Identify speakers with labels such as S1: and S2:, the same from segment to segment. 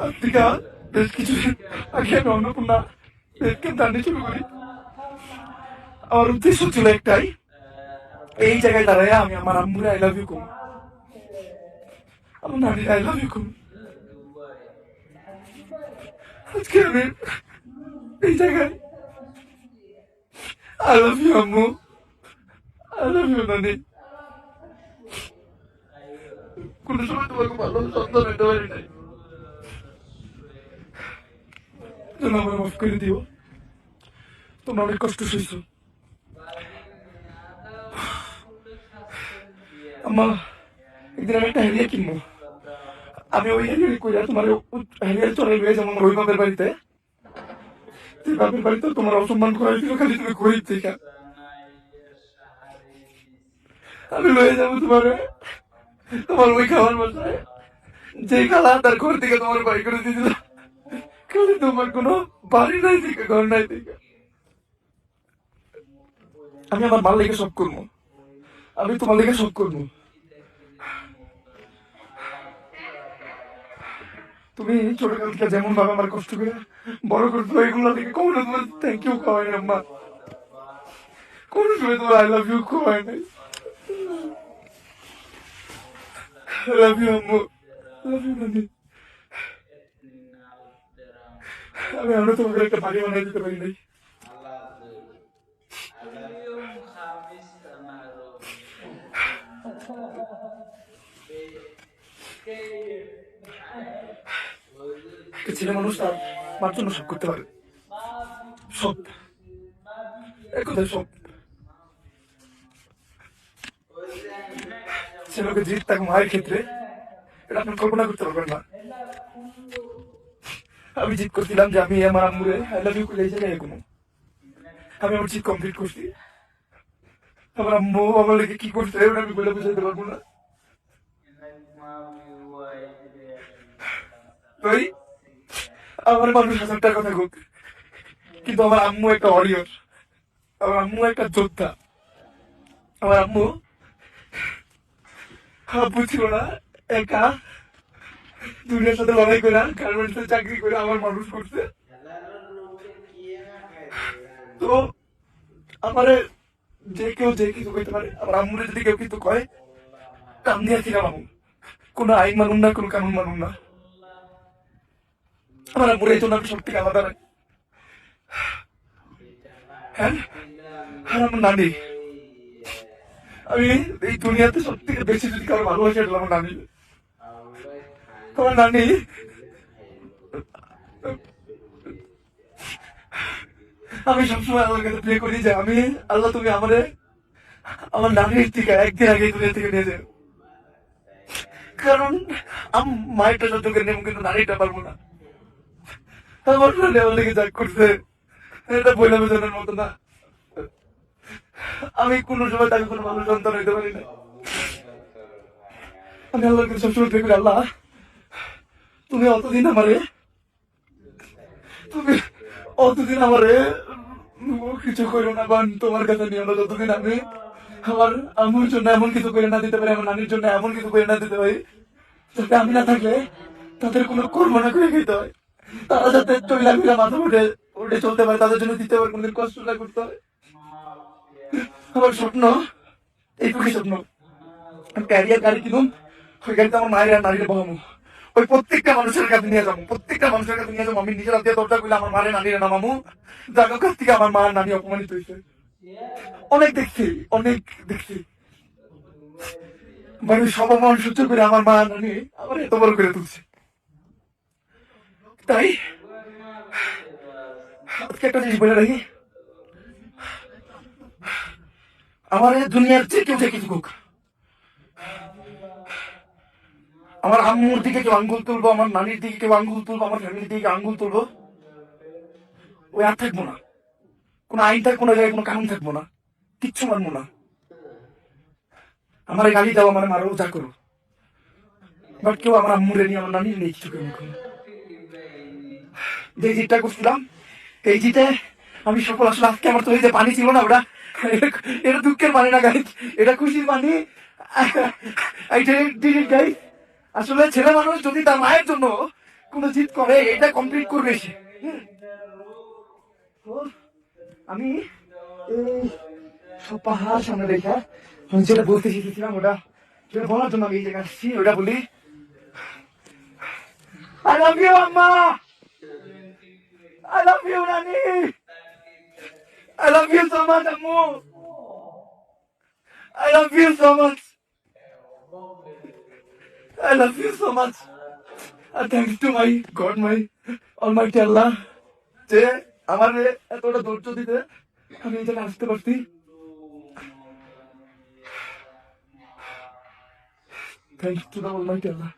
S1: Africa বেশ কিছুদিন আগে আমি অন্নপূর্ণা জানতে শুরু করি। আমার উদ্দেশ্য ছিল একটাই, এই জায়গায় দাঁড়ায় আমি আমার আম্মুরে আই লাভ ইউ কম, আমার নানির আই লাভ ইউ কম। আজকে আমি এই জায়গায় আই লাভ ইউ আম্মু, আই লাভ ইউ নানি। কোন সময় তোমাকে ভালো সন্তান হইতে পারি নাই, যেন আমার মাফ করে দিও। তোমরা অনেক কষ্ট সইছো। আম্মা, একদিন আমি একটা হেরিয়া কিনবো। আমি ওই হেরিয়ার কইরা তোমার হেরিয়ার চড়াই লয়ে যাবো আমার ওই বাপের বাড়িতে। তুই বাপের বাড়িতে তোমার অসম্মান করা হয়েছিল, খালি তুমি গরিব দেখা। আমি লয়ে যাবো তোমার ওই খাওয়ার বাসায়, যে খালা তার ঘর থেকে তোমার বাই করে দিয়েছিল। খালি তোমার কোনো বাড়ি নাই দিকে, ঘর নাই দিকে। আমি আমার মাল লেগে সব করবো, আমি তোমার লেগে সব করবো। তুমি ছোটকাল থেকে যেমন ভাবে আমার কষ্ট করে বড় করতো, এগুলো থেকে কখনো তোমার থ্যাংক ইউ খাওয়াই না আম্মা, কোনো সময় তোমার আই লাভ ইউ খাওয়াই নাই। লাভ ইউ আম্মু, লাভ ইউ নানি। আমরা তোমাকে একটা বাড়ি বানাই দিতে পারি নাই। একটা ছেলে মানুষ তার মার জন্য সব করতে পারে, সব, এক কথায় সব। ছেলেকে জিত তাকে মায়ের ক্ষেত্রে এটা আপনি কল্পনা করতে পারবেন না। আমি জিত করছিলাম যে আমি আমার আম্মুরে আই লাভ ইউ করে এই জায়গায় এগোনো। আমি আমার জিত কমপ্লিট করছি। আমার আম্মু আমার লেগে কি করছে ওটা আমি বলে বুঝাইতে পারবো না। ভাই, আমার মানুষ 1000টা কথা হোক, কিন্তু আমার আম্মু একটা ওয়ারিয়র, আমার আম্মু একটা যোদ্ধা। আমার আম্মু আব্বু ছিল না, একা দুনিয়ার সাথে লড়াই করে গার্মেন্টসে চাকরি করে আমার মানুষ করছে। তো আমারে যে কেউ যে কিছু কইতে পারে, আমার আম্মুরে যদি কেউ কিছু কয়, কান দিয়া ছিল মামু, কোনো আইন মানুন না, কোনো কানুন মানুন না। আমার আম্মুরে এই জন্য আমি সব থেকে আলাদা নাই। হ্যাঁ, আর আমার নানি, আমি এই দুনিয়াতে সব থেকে বেশি যদি কারো ভালোবাসি এটা আমার নানি। আমার নানি আমি সবসময় আল্লাহর কাছে প্রে করি যে আমি আল্লাহ তুমি আমারে আমার নানির থেকে একদিন আগে দুনিয়া থেকে নিয়ে যাও। কারণ মায়েরটা সহ্য করে নেবো, কিন্তু নানিটা পারবো না। আমার নানি আমার লেগে যা করছে এটা বইলা বোঝানোর মতো না। আমি কোনো সময় তাকে কোনো ভালো সন্তান হইতে পারি না। আমি আল্লাহর কাছে সবসময় প্রে করি, আল্লাহ তুমি অতদিন আমারে তুমি অতদিন আমারে কিছু করো না, বা তোমার কাছে নিয়ে না, যতদিন আমি আমার আম্মুর জন্য এমন কিছু করে না দিতে পারি, আমার নানির জন্য এমন কিছু করে না দিতে পারি যাতে আমি না থাকলে তাদের কোনো কর্ম না করে খেতে হয়, তারা যাতে চইলাফেরা মাথা উঠে উঠে চলতে পারে, তাদের জন্য দিতে পারে, কোনদিন কষ্ট না করতে হয়। আমার স্বপ্ন এইটুকুই স্বপ্ন, আমি ক্যারিয়ার গাড়ি কিনুম, ওই গাড়িতে আমার মায়ের আর নারীর বহামু, ওই প্রত্যেকটা মানুষের কাছে নিয়ে যাবো, প্রত্যেকটা মানুষের কাছে নিয়ে যাবো। আমি নিজের হাতে দরজা করলে আমার মারে নানিরে নামামু, যার কাছ থেকে আমার মা নানি অপমানিত হয়েছে। অনেক দেখছি, অনেক দেখছি, মানে সব অপমান সহ্য করে আমার মা নানি আমার এত বড় করে তুলছে। তাই আজকে একটা জিনিস বলে রাখি, আমার এই দুনিয়ার যে কেউ যে কিছু হোক, আমার আম্মুর দিকে কেউ আঙ্গুল তুলবো, আমার নানির দিকে কেউ আঙ্গুল তুলবো, আমার ফ্যামিলির দিকে আঙ্গুল তুলবো, ওই আর থাকবো না। কোনো আইন থাকবো, কোনো জায়গায় কোনো কানুন থাকবো না, কিচ্ছু মানবো না। আমার গালি দেওয়া মানে মারো, যা করো, বাট কেউ আমার আম্মুরে নিয়ে আমার নানির নেই কিছু কেউ। যে জিতটা করছিলাম, এই জিতে আমি সফল। আসলে আজকে আমার চোখে যে পানি ছিল না, ওটা এটা দুঃখের পানি না গাইজ, এটা খুশির পানি। আসলে ছেলে মানুষ যদি তার মায়ের জন্য কোনো জিদ করে এটা কমপ্লিট করবে সে। তো আমি এই সব পাহাড় সামনে রেখে আমি যেটা বলতে শিখেছিলাম ওটা যেটা বলার জন্য আমি এই জায়গায় আসছি ওটা বলি, I love you, Amma. I love you, Nani. I love you so much, Ammu. I love you so much. I love you so much. And thanks to my God, my Almighty Allah, যে আমার এতটা ধৈর্য দিতে আমি এই জায়গায় আসতে পারছি। Thanks to the Almighty Allah.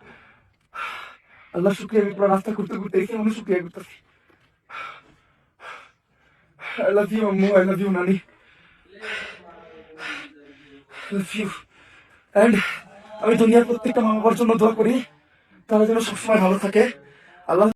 S1: আল্লাহ শুক্রিয়া, আমি পুরো রাস্তা করতে করতে এসে আমি শুক্রিয়া করতেছি। I love you, Ammu. I love you, Nani. I love you. And আমি দুনিয়ার প্রত্যেকটা মা বাবার জন্য দোয়া করি তারা যেন সবসময় ভালো থাকে। আল্লাহ